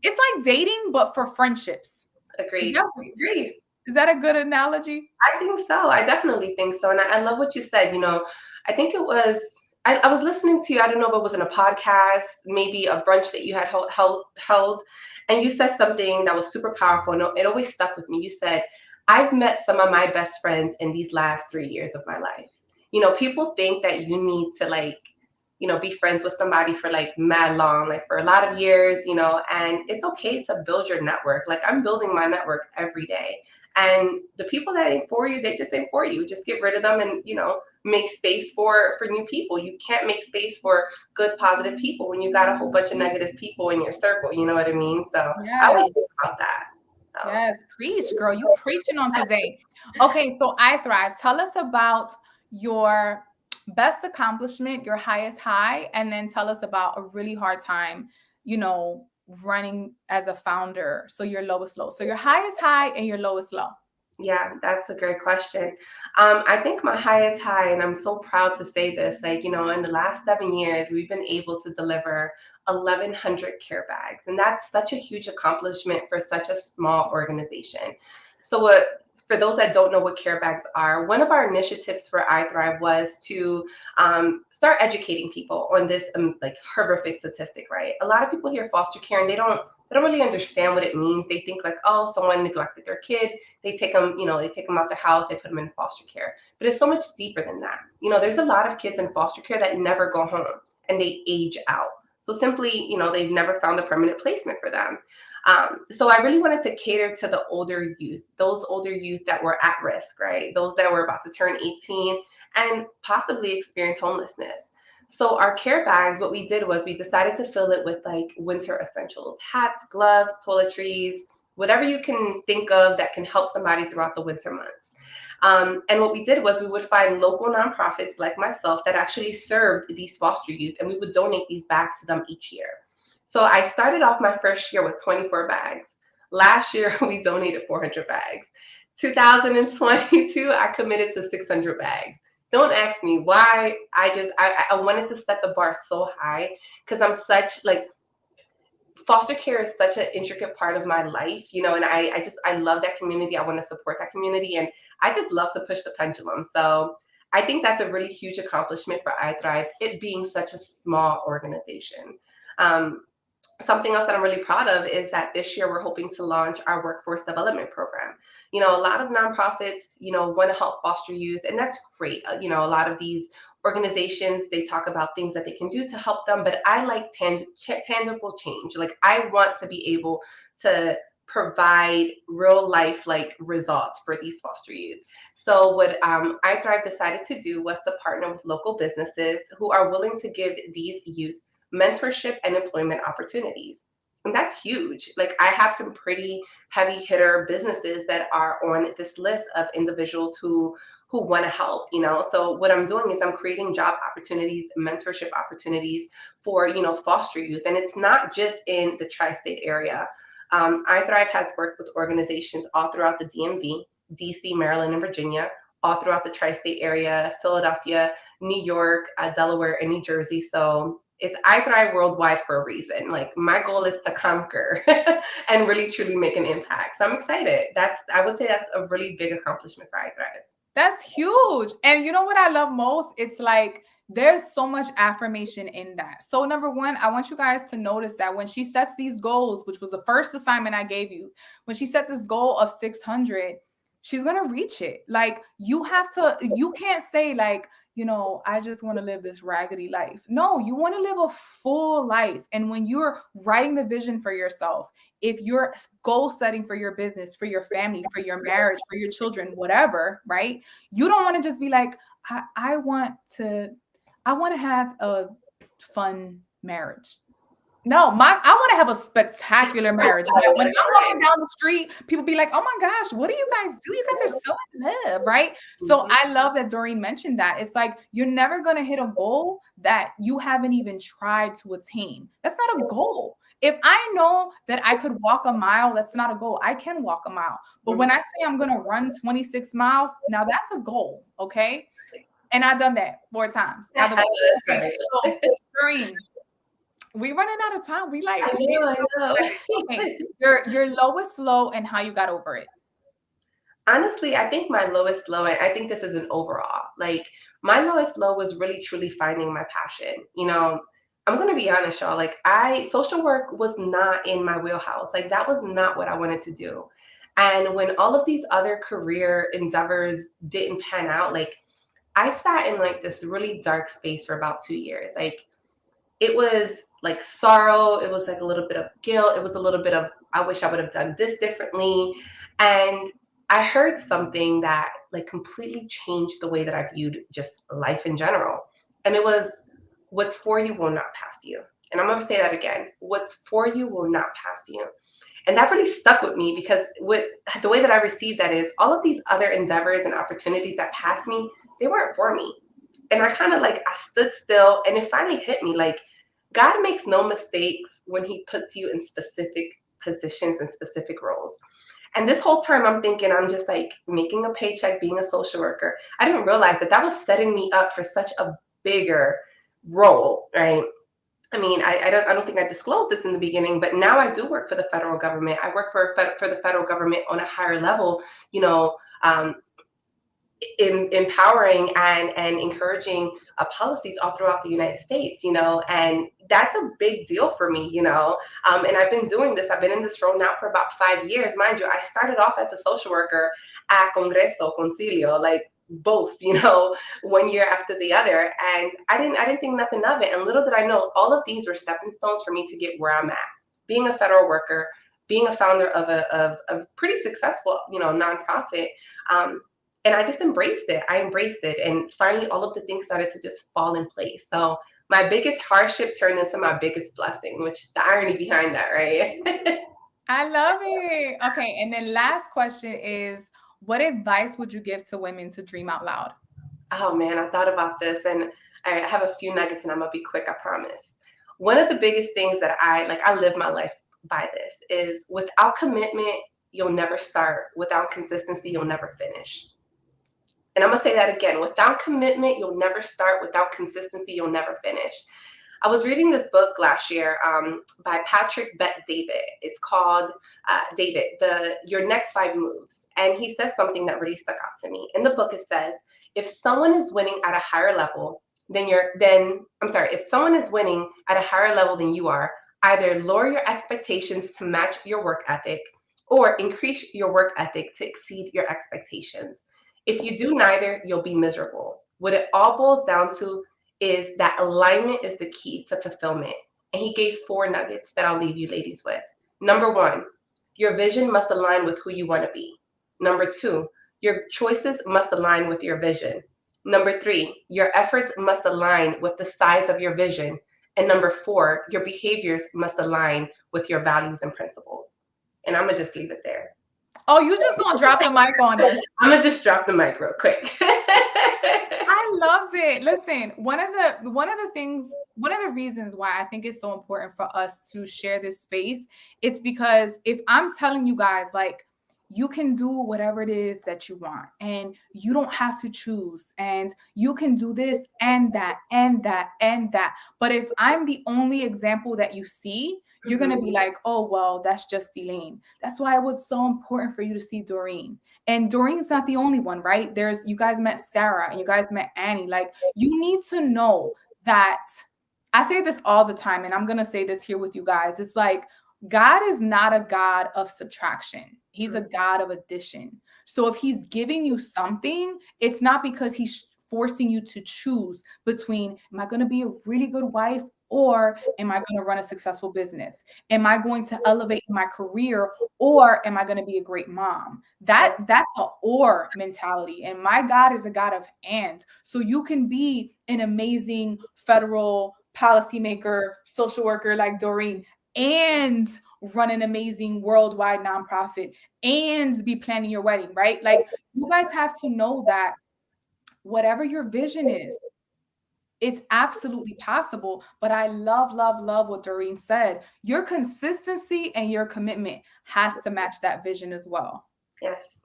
A: It's like dating, but for friendships.
C: Agreed. Agreed.
A: Is that a good analogy?
C: I think so. I definitely think so. And I love what you said. I think it was, I was listening to you. I don't know if it was in a podcast, maybe a brunch that you had held, and you said something that was super powerful. No, it always stuck with me. You said, I've met some of my best friends in these last 3 years of my life. People think that you need to like, be friends with somebody for like mad long, like for a lot of years, and it's okay to build your network. Like I'm building my network every day. And the people that ain't for you, they just ain't for you. Just get rid of them and, make space for new people. You can't make space for good, positive people when you got a whole bunch of negative people in your circle. You know what I mean? So I
A: Yes.
C: always think about that. So.
A: Yes, preach, girl. You preaching on today. Okay, so I Thrive. Tell us about your best accomplishment, your highest high, and then tell us about a really hard time, running as a founder. So your lowest low. So your highest high and your lowest low.
C: Yeah, that's a great question. I think my highest high, and I'm so proud to say this, like, in the last 7 years, we've been able to deliver 1,100 care bags. And that's such a huge accomplishment for such a small organization. So, for those that don't know what care bags are, one of our initiatives for iThrive was to start educating people on this like horrific statistic, right? A lot of people hear foster care and they don't really understand what it means. They think like, oh, someone neglected their kid. They take them, they take them out the house, they put them in foster care. But it's so much deeper than that. There's a lot of kids in foster care that never go home and they age out. So simply, they've never found a permanent placement for them. So I really wanted to cater to the older youth, those older youth that were at risk, right? Those that were about to turn 18 and possibly experience homelessness. So our care bags, what we did was we decided to fill it with like winter essentials, hats, gloves, toiletries, whatever you can think of that can help somebody throughout the winter months. And what we did was we would find local nonprofits like myself that actually served these foster youth, and we would donate these bags to them each year. So I started off my first year with 24 bags. Last year, we donated 400 bags. 2022, I committed to 600 bags. Don't ask me why. I wanted to set the bar so high because I'm such like foster care is such an intricate part of my life, and I love that community. I want to support that community, and I just love to push the pendulum. So I think that's a really huge accomplishment for iThrive, it being such a small organization. Um, Something else that I'm really proud of is that this year we're hoping to launch our workforce development program. A lot of nonprofits, want to help foster youth, and that's great. A lot of these organizations, they talk about things that they can do to help them, but I like tangible change. Like I want to be able to provide real life like results for these foster youth. So what iThrive decided to do was to partner with local businesses who are willing to give these youth mentorship and employment opportunities. And that's huge. Like I have some pretty heavy hitter businesses that are on this list of individuals who want to help, you know. So what I'm doing is I'm creating job opportunities, mentorship opportunities for, you know, foster youth. And it's not just in the tri-state area. I Thrive has worked with organizations all throughout the DMV, DC, Maryland, and Virginia, all throughout the tri-state area, Philadelphia, New York, Delaware, and New Jersey. So it's I Thrive worldwide for a reason. Like my goal is to conquer and really truly make an impact. So I'm excited. I would say that's a really big accomplishment for I Thrive.
A: That's huge. And you know what I love most? It's like there's so much affirmation in that. So, number one, I want you guys to notice that when she sets these goals, which was the first assignment I gave you, when she set this goal of 600, she's going to reach it. Like, you can't say, like, you know, I just want to live this raggedy life. No, you want to live a full life. And when you're writing the vision for yourself, if you're goal setting for your business, for your family, for your marriage, for your children, whatever, right? You don't want to just be like, I want to have a fun marriage. No, I want to have a spectacular marriage. Like when I'm walking down the street, people be like, "Oh my gosh, what do you guys do? You guys are so in love," right? So I love that Doreen mentioned that. It's like you're never gonna hit a goal that you haven't even tried to attain. That's not a goal. If I know that I could walk a mile, that's not a goal. I can walk a mile. But when I say I'm gonna run 26 miles, now that's a goal, okay? And I've done that 4 times. By the way, okay, so Doreen, we running out of time. We like
C: I know.
A: okay. Your lowest low and how you got over it.
C: Honestly, I think my lowest low, and I think this is an overall, like my lowest low was really truly finding my passion. You know, I'm gonna be honest, y'all. Like social work was not in my wheelhouse. Like that was not what I wanted to do. And when all of these other career endeavors didn't pan out, like I sat in like this really dark space for about 2 years. Like it was like sorrow, it was like a little bit of guilt, it was a little bit of I wish I would have done this differently. And I heard something that like completely changed the way that I viewed just life in general. And it was what's for you will not pass you. And I'm going to say that again. What's for you will not pass you. And that really stuck with me because with the way that I received that is all of these other endeavors and opportunities that passed me, they weren't for me. And I kind of like I stood still and it finally hit me like God makes no mistakes when he puts you in specific positions and specific roles. And this whole time I'm thinking I'm just like making a paycheck being a social worker. I didn't realize that that was setting me up for such a bigger role, right? I mean, I don't think I disclosed this in the beginning, but now I do work for the federal government. I work for the federal government on a higher level, you know, empowering and encouraging policies all throughout the United States, you know, and that's a big deal for me, you know. And I've been doing this. I've been in this role now for about 5 years, mind you. I started off as a social worker at Congreso Concilio, like both, you know, 1 year after the other, and I didn't think nothing of it. And little did I know, all of these were stepping stones for me to get where I'm at, being a federal worker, being a founder of a pretty successful, you know, nonprofit. And I just embraced it. I embraced it. And finally, all of the things started to just fall in place. So my biggest hardship turned into my biggest blessing, which the irony behind that, right?
A: I love it. Okay, and then last question is, what advice would you give to women to dream out loud?
C: Oh man, I thought about this and I have a few nuggets and I'm gonna be quick, I promise. One of the biggest things that I live my life by this is without commitment, you'll never start. Without consistency, you'll never finish. And I'm gonna say that again. Without commitment, you'll never start. Without consistency, you'll never finish. I was reading this book last year by Patrick Bet David. It's called David, the Your Next 5 Moves. And he says something that really stuck out to me. In the book, it says, if someone is winning at a higher level if someone is winning at a higher level than you are, either lower your expectations to match your work ethic or increase your work ethic to exceed your expectations. If you do neither, you'll be miserable. What it all boils down to is that alignment is the key to fulfillment. And he gave 4 nuggets that I'll leave you ladies with. Number 1, your vision must align with who you want to be. Number 2, your choices must align with your vision. Number 3, your efforts must align with the size of your vision. And number 4, your behaviors must align with your values and principles. And I'm going to just leave it there.
A: Oh, you just going to drop the mic on us.
C: I'm going to just drop the mic real quick.
A: I loved it. Listen, one of the reasons why I think it's so important for us to share this space, it's because if I'm telling you guys, like, you can do whatever it is that you want, and you don't have to choose, and you can do this and that and that and that. But if I'm the only example that you see, you're going to be like, oh, well, that's just Elaine. That's why it was so important for you to see Doreen. And Doreen's not the only one, right? You guys met Sarah and you guys met Annie. Like, you need to know that I say this all the time, and I'm going to say this here with you guys. It's like, God is not a God of subtraction. He's a God of addition. So if he's giving you something, it's not because he's forcing you to choose between, am I going to be a really good wife, or am I going to run a successful business? Am I going to elevate my career, or am I going to be a great mom? That's an or mentality. And my God is a God of and. So you can be an amazing federal policymaker, social worker like Doreen, and run an amazing worldwide nonprofit and be planning your wedding, right? Like, you guys have to know that whatever your vision is, it's absolutely possible. But I love, love, love what Doreen said. Your consistency and your commitment has to match that vision as well.
C: Yes.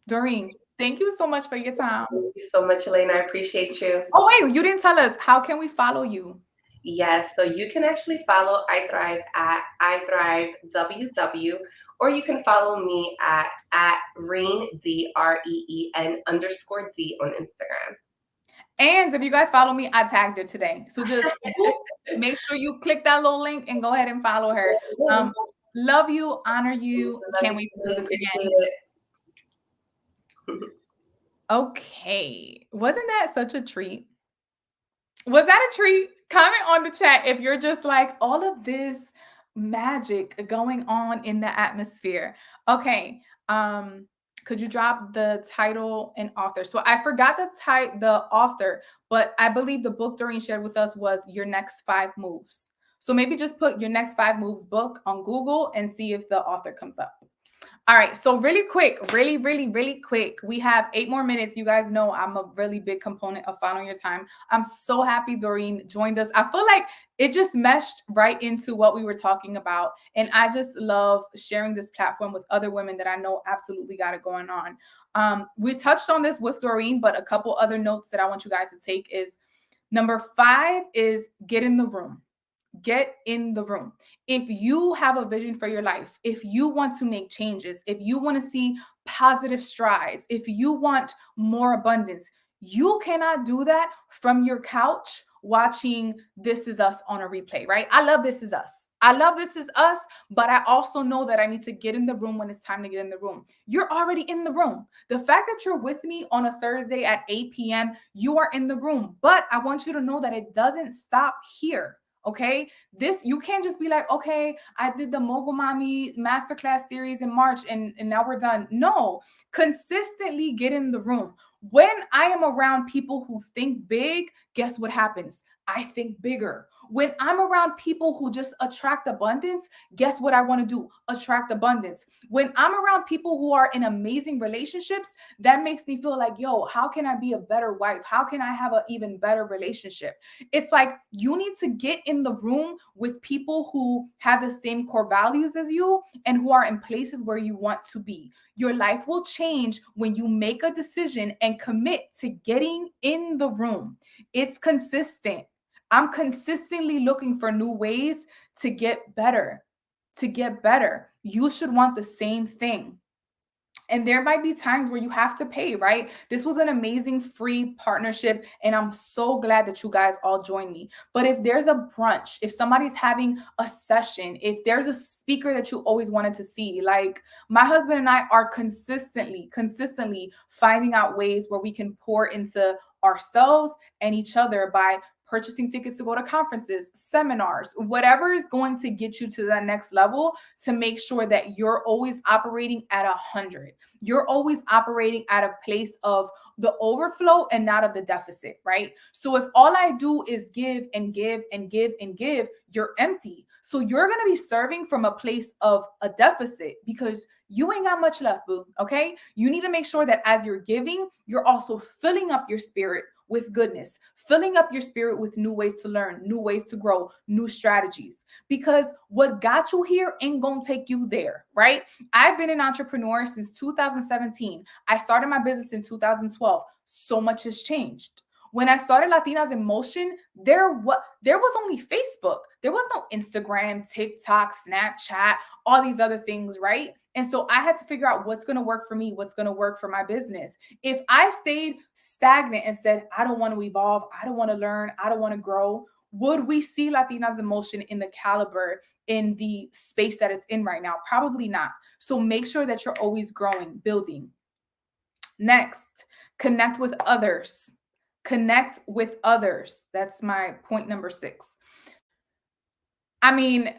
A: Doreen, thank you so much for your time.
C: Thank you so much, Elaine. I appreciate you.
A: Oh, wait, you didn't tell us. How can we follow you?
C: Yes, so you can actually follow I Thrive at iThriveWW, or you can follow me at Reen, DREEN _D on Instagram.
A: And if you guys follow me, I tagged her today. So just make sure you click that little link and go ahead and follow her. Love you, honor you. Can't wait to do this again. Okay. Wasn't that such a treat? Was that a treat? Comment on the chat if you're just like, all of this magic going on in the atmosphere. Okay. Could you drop the title and author? So I forgot the author, but I believe the book Doreen shared with us was Your Next 5 Moves. So maybe just put Your Next 5 Moves book on Google and see if the author comes up. All right. So really quick, really quick. We have 8 more minutes. You guys know I'm a really big component of following your time. I'm so happy Doreen joined us. I feel like it just meshed right into what we were talking about. And I just love sharing this platform with other women that I know absolutely got it going on. We touched on this with Doreen, but a couple other notes that I want you guys to take is number 5 is get in the room. Get in the room. If you have a vision for your life, if you want to make changes, if you want to see positive strides, if you want more abundance, you cannot do that from your couch watching This Is Us on a replay, right? I love This Is Us. I love This Is Us, but I also know that I need to get in the room when it's time to get in the room. You're already in the room. The fact that you're with me on a Thursday at 8 p.m., you are in the room. But I want you to know that it doesn't stop here. Okay, you can't just be like, okay, I did the Mogul Mami masterclass series in March and now we're done. No, consistently get in the room. When I am around people who think big, guess what happens? I think bigger. When I'm around people who just attract abundance, guess what I want to do? Attract abundance. When I'm around people who are in amazing relationships, that makes me feel like, yo, how can I be a better wife? How can I have an even better relationship? It's like you need to get in the room with people who have the same core values as you and who are in places where you want to be. Your life will change when you make a decision and commit to getting in the room. It's consistent. I'm consistently looking for new ways to get better, You should want the same thing. And there might be times where you have to pay, right? This was an amazing free partnership, and I'm so glad that you guys all joined me. But if there's a brunch, if somebody's having a session, if there's a speaker that you always wanted to see, like my husband and I are consistently finding out ways where we can pour into ourselves and each other by purchasing tickets to go to conferences, seminars, whatever is going to get you to that next level, to make sure that you're always operating at 100. You're always operating at a place of the overflow and not of the deficit, right? So if all I do is give and give and give and give, you're empty. So you're going to be serving from a place of a deficit because you ain't got much left, boo. Okay. You need to make sure that as you're giving, you're also filling up your spirit with goodness, filling up your spirit with new ways to learn, new ways to grow, new strategies. Because what got you here ain't gonna take you there, right? I've been an entrepreneur since 2017. I started my business in 2012. So much has changed. When I started Latinas in Motion, there was only Facebook. There was no Instagram, TikTok, Snapchat, all these other things, right? And so I had to figure out what's going to work for me, what's going to work for my business. If I stayed stagnant and said, I don't want to evolve, I don't want to learn, I don't want to grow, would we see Latinas in Motion in the caliber, in the space that it's in right now? Probably not. So make sure that you're always growing, building. Next, connect with others. Connect with others. That's my point number 6. I mean,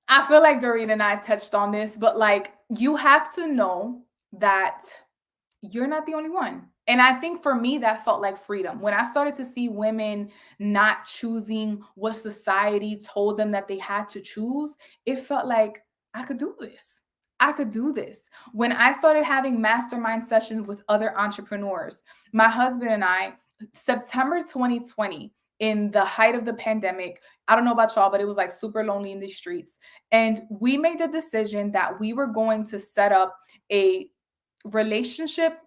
A: I feel like Doreen and I touched on this, but like, you have to know that you're not the only one. And I think for me, that felt like freedom. When I started to see women not choosing what society told them that they had to choose, it felt like I could do this. I could do this. When I started having mastermind sessions with other entrepreneurs, my husband and I, September 2020, in the height of the pandemic, I don't know about y'all, but it was like super lonely in the streets. And we made the decision that we were going to set up a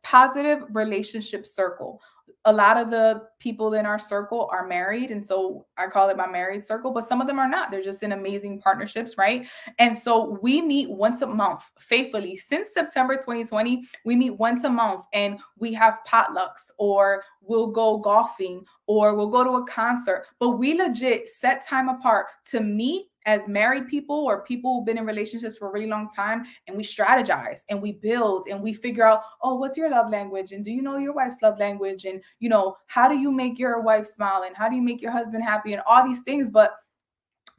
A: positive relationship circle. A lot of the people in our circle are married, and so I call it my married circle, but some of them are not. They're just in amazing partnerships, right? And so we meet once a month faithfully. Since September 2020, we meet once a month and we have potlucks, or we'll go golfing, or we'll go to a concert, but we legit set time apart to meet as married people or people who've been in relationships for a really long time, and we strategize and we build and we figure out, oh, what's your love language? And do you know your wife's love language? And, you know, how do you make your wife smile? And how do you make your husband happy? And all these things. But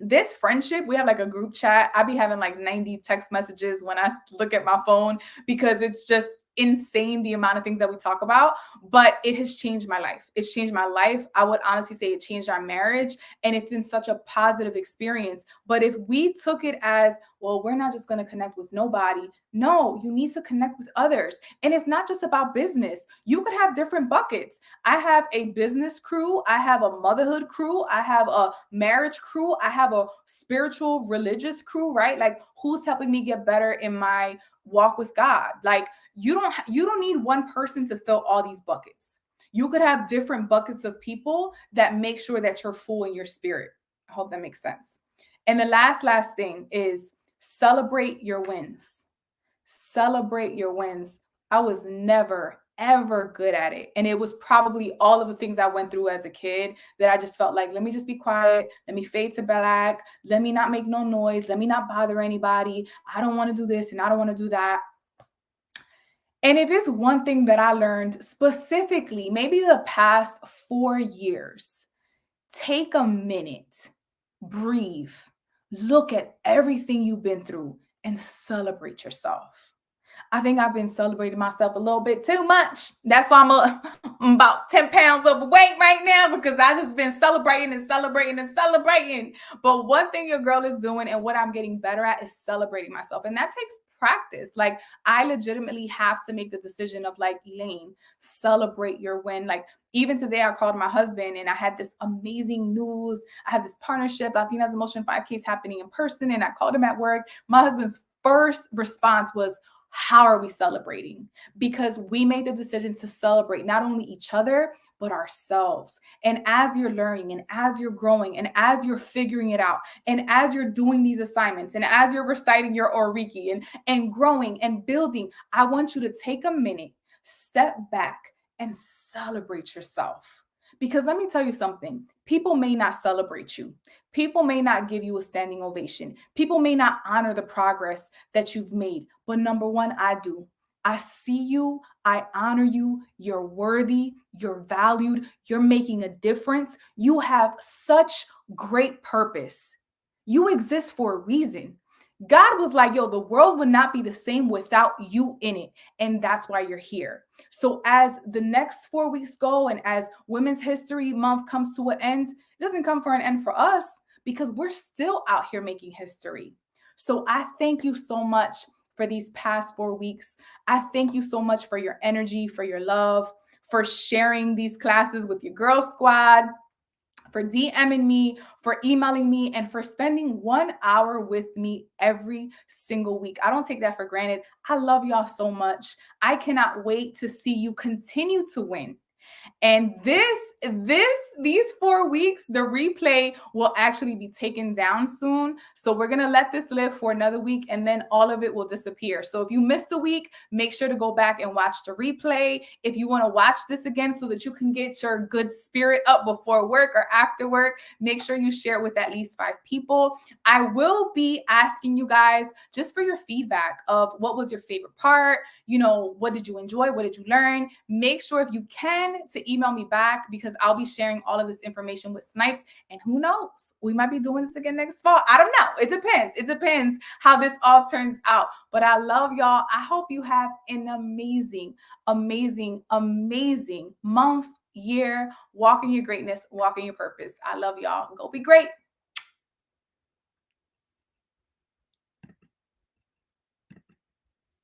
A: this friendship, we have like a group chat. I be having like 90 text messages when I look at my phone, because it's just insane the amount of things that we talk about. But it has changed my life. It's changed my life. I would honestly say it changed our marriage, and it's been such a positive experience. But if we took it as, well, we're not just going to connect with nobody. No, you need to connect with others. And it's not just about business. You could have different buckets. I have a business crew. I have a motherhood crew. I have a marriage crew. I have a spiritual, religious crew, right? Like, who's helping me get better in my walk with God? Like, you don't need one person to fill all these buckets. You could have different buckets of people that make sure that you're full in your spirit. I hope that makes sense. And the last thing is celebrate your wins. Celebrate your wins. I was never, ever good at it. And it was probably all of the things I went through as a kid that I just felt like, let me just be quiet. Let me fade to black. Let me not make no noise. Let me not bother anybody. I don't want to do this and I don't want to do that. And if it's one thing that I learned specifically, maybe the past 4 years, take a minute, breathe, look at everything you've been through, and celebrate yourself. I think I've been celebrating myself a little bit too much. That's why I'm about 10 pounds overweight right now, because I just been celebrating and celebrating and celebrating. But one thing your girl is doing, and what I'm getting better at, is celebrating myself. And that takes practice. Like, I legitimately have to make the decision of like, Elaine, celebrate your win. Like, even today I called my husband and I had this amazing news. I have this partnership, Latinas in Motion 5K, happening in person. And I called him at work. My husband's first response was, how are we celebrating? Because we made the decision to celebrate not only each other, but ourselves. And as you're learning and as you're growing and as you're figuring it out and as you're doing these assignments and as you're reciting your Oriki and growing and building, I want you to take a minute, step back, and celebrate yourself. Because let me tell you something, people may not celebrate you. People may not give you a standing ovation. People may not honor the progress that you've made. But number one, I do. I see you. I honor you. You're worthy. You're valued. You're making a difference. You have such great purpose. You exist for a reason. God was like, yo, the world would not be the same without you in it. And that's why you're here. So, as the next 4 weeks go and as Women's History Month comes to an end, it doesn't come for an end for us because we're still out here making history. So, I thank you so much for these past 4 weeks. I thank you so much for your energy, for your love, for sharing these classes with your girl squad, for DMing me, for emailing me, and for spending 1 hour with me every single week. I don't take that for granted. I love y'all so much. I cannot wait to see you continue to win. And these 4 weeks, the replay will actually be taken down soon. So we're gonna let this live for another week, and then all of it will disappear. So if you missed a week, make sure to go back and watch the replay. If you want to watch this again so that you can get your good spirit up before work or after work, make sure you share it with at least 5 people. I will be asking you guys just for your feedback of what was your favorite part. What did you enjoy? What did you learn? Make sure if you can to email me back because I'll be sharing all of this information with Snipes. And who knows? We might be doing this again next fall. I don't know. It depends. It depends how this all turns out. But I love y'all. I hope you have an amazing, amazing, amazing month, year. Walk in your greatness, walk in your purpose. I love y'all. Go be great.